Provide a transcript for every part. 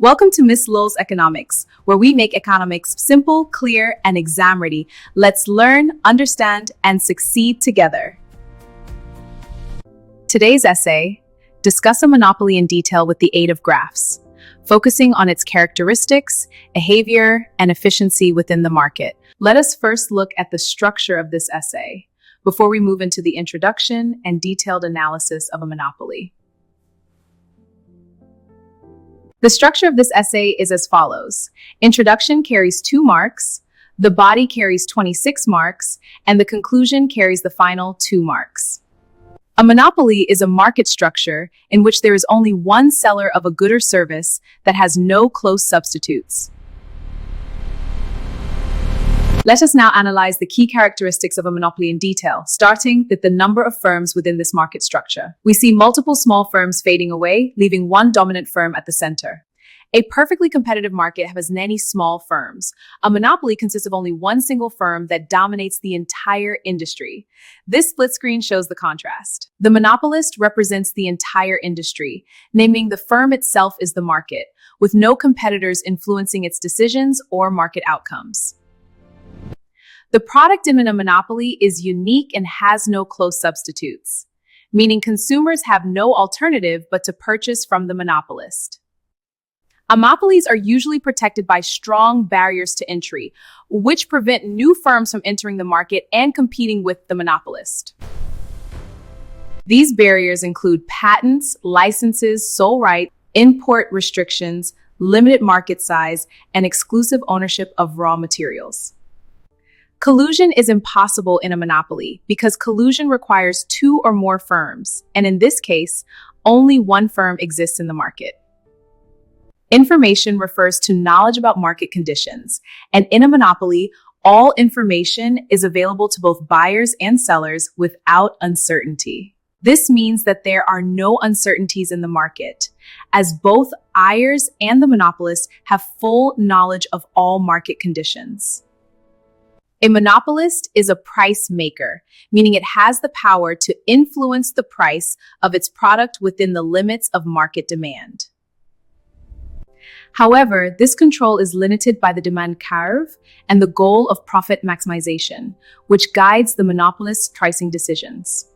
Welcome to Miss Luls Economics, where we make economics simple, clear, and exam ready. Let's learn, understand, and succeed together. Today's essay: discuss a monopoly in detail with the aid of graphs, focusing on its characteristics, behavior, and efficiency within the market. Let us first look at the structure of this essay before we move into the introduction and detailed analysis of a monopoly. The structure of this essay is as follows. Introduction carries 2 marks, the body carries 26 marks, and the conclusion carries the final 2 marks. A monopoly is a market structure in which there is only one seller of a good or service that has no close substitutes. Let us now analyze the key characteristics of a monopoly in detail, starting with the number of firms within this market structure. We see multiple small firms fading away, leaving one dominant firm at the center. A perfectly competitive market has many small firms. A monopoly consists of only one single firm that dominates the entire industry. This split screen shows the contrast. The monopolist represents the entire industry, naming the firm itself is the market, with no competitors influencing its decisions or market outcomes. The product in a monopoly is unique and has no close substitutes, meaning consumers have no alternative but to purchase from the monopolist. Monopolies are usually protected by strong barriers to entry, which prevent new firms from entering the market and competing with the monopolist. These barriers include patents, licenses, sole right, import restrictions, limited market size, and exclusive ownership of raw materials. Collusion is impossible in a monopoly because collusion requires 2 or more firms, and in this case, only one firm exists in the market. Information refers to knowledge about market conditions, and in a monopoly, all information is available to both buyers and sellers without uncertainty. This means that there are no uncertainties in the market, as both buyers and the monopolist have full knowledge of all market conditions. A monopolist is a price maker, meaning it has the power to influence the price of its product within the limits of market demand. However, this control is limited by the demand curve and the goal of profit maximization, which guides the monopolist's pricing decisions.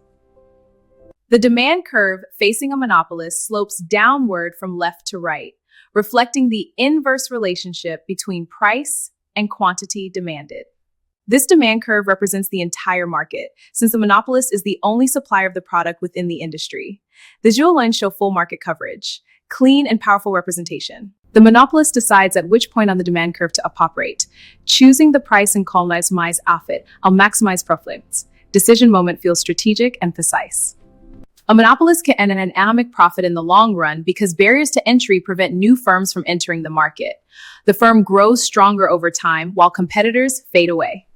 The demand curve facing a monopolist slopes downward from left to right, reflecting the inverse relationship between price and quantity demanded. This demand curve represents the entire market, since the monopolist is the only supplier of the product within the industry. The dual lines show full market coverage, clean and powerful representation. The monopolist decides at which point on the demand curve to operate, choosing the price and maximize profit. I'll maximize profits. Decision moment feels strategic and precise. A monopolist can earn an economic profit in the long run because barriers to entry prevent new firms from entering the market. The firm grows stronger over time while competitors fade away.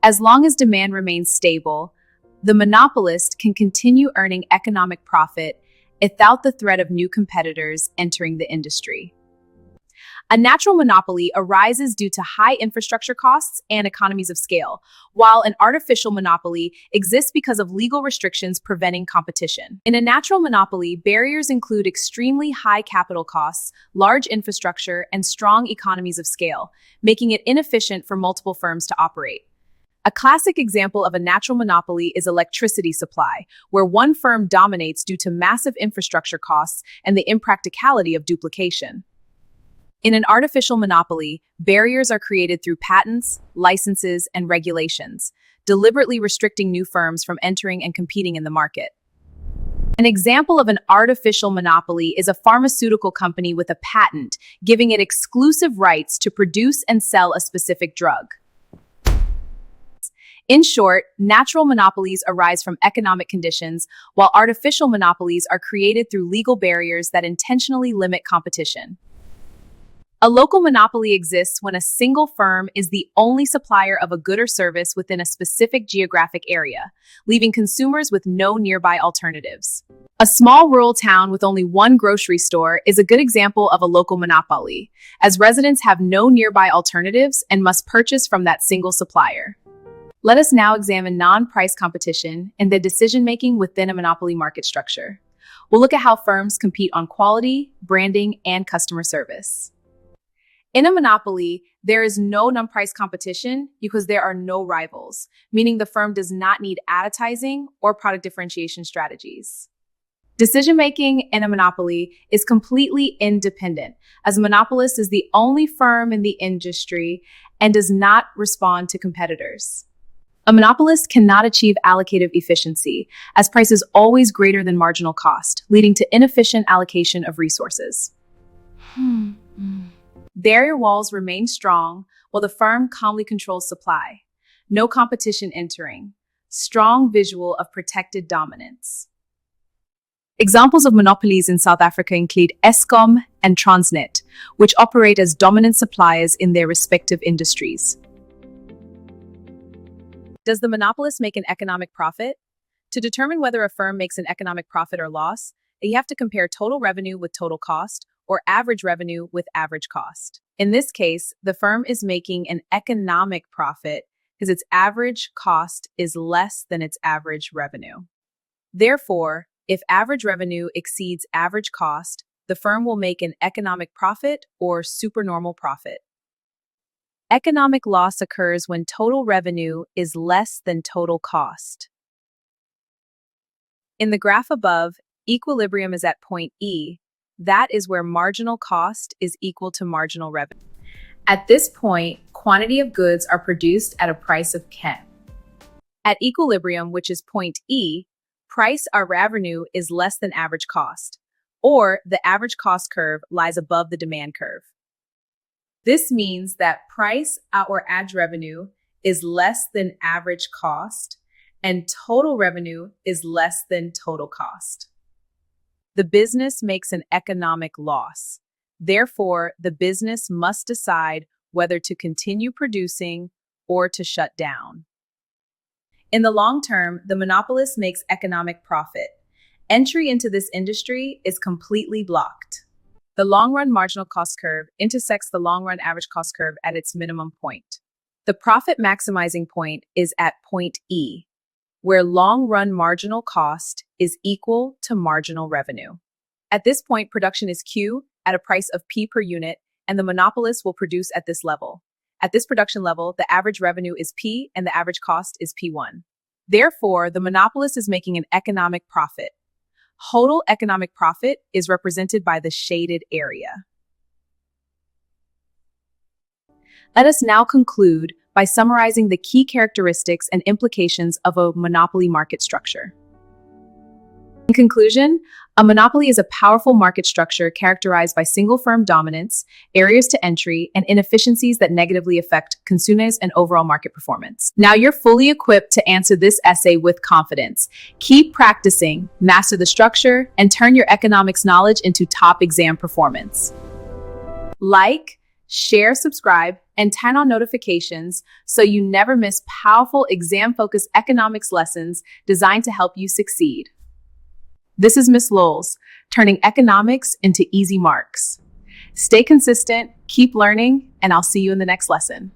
As long as demand remains stable, the monopolist can continue earning economic profit without the threat of new competitors entering the industry. A natural monopoly arises due to high infrastructure costs and economies of scale, while an artificial monopoly exists because of legal restrictions preventing competition. In a natural monopoly, barriers include extremely high capital costs, large infrastructure, and strong economies of scale, making it inefficient for multiple firms to operate. A classic example of a natural monopoly is electricity supply, where one firm dominates due to massive infrastructure costs and the impracticality of duplication. In an artificial monopoly, barriers are created through patents, licenses, and regulations, deliberately restricting new firms from entering and competing in the market. An example of an artificial monopoly is a pharmaceutical company with a patent, giving it exclusive rights to produce and sell a specific drug. In short, natural monopolies arise from economic conditions, while artificial monopolies are created through legal barriers that intentionally limit competition. A local monopoly exists when a single firm is the only supplier of a good or service within a specific geographic area, leaving consumers with no nearby alternatives. A small rural town with only one grocery store is a good example of a local monopoly, as residents have no nearby alternatives and must purchase from that single supplier. Let us now examine non-price competition and the decision-making within a monopoly market structure. We'll look at how firms compete on quality, branding, and customer service. In a monopoly, there is no non-price competition because there are no rivals, meaning the firm does not need advertising or product differentiation strategies. Decision-making in a monopoly is completely independent, as a monopolist is the only firm in the industry and does not respond to competitors. A monopolist cannot achieve allocative efficiency, as price is always greater than marginal cost, leading to inefficient allocation of resources. Barrier walls remain strong, while the firm calmly controls supply. No competition entering. Strong visual of protected dominance. Examples of monopolies in South Africa include Eskom and Transnet, which operate as dominant suppliers in their respective industries. Does the monopolist make an economic profit? To determine whether a firm makes an economic profit or loss, you have to compare total revenue with total cost, or average revenue with average cost. In this case, the firm is making an economic profit because its average cost is less than its average revenue. Therefore, if average revenue exceeds average cost, the firm will make an economic profit or supernormal profit. Economic loss occurs when total revenue is less than total cost. In the graph above, equilibrium is at point E. That is where marginal cost is equal to marginal revenue. At this point, quantity of goods are produced at a price of K. At equilibrium, which is point E, price or revenue is less than average cost, or the average cost curve lies above the demand curve. This means that price or average revenue is less than average cost, and total revenue is less than total cost. The business makes an economic loss. Therefore, the business must decide whether to continue producing or to shut down. In the long term, the monopolist makes economic profit. Entry into this industry is completely blocked. The long-run marginal cost curve intersects the long-run average cost curve at its minimum point. The profit maximizing point is at point E, where long-run marginal cost is equal to marginal revenue. At this point, production is Q at a price of P per unit, and the monopolist will produce at this level. At this production level, the average revenue is P and the average cost is P1. Therefore, the monopolist is making an economic profit. Total economic profit is represented by the shaded area. Let us now conclude by summarizing the key characteristics and implications of a monopoly market structure. In conclusion, a monopoly is a powerful market structure characterized by single firm dominance, barriers to entry, and inefficiencies that negatively affect consumers and overall market performance. Now you're fully equipped to answer this essay with confidence. Keep practicing, master the structure, and turn your economics knowledge into top exam performance. Like, share, subscribe, and turn on notifications so you never miss powerful exam-focused economics lessons designed to help you succeed. This is Miss Luls, turning economics into easy marks. Stay consistent, keep learning, and I'll see you in the next lesson.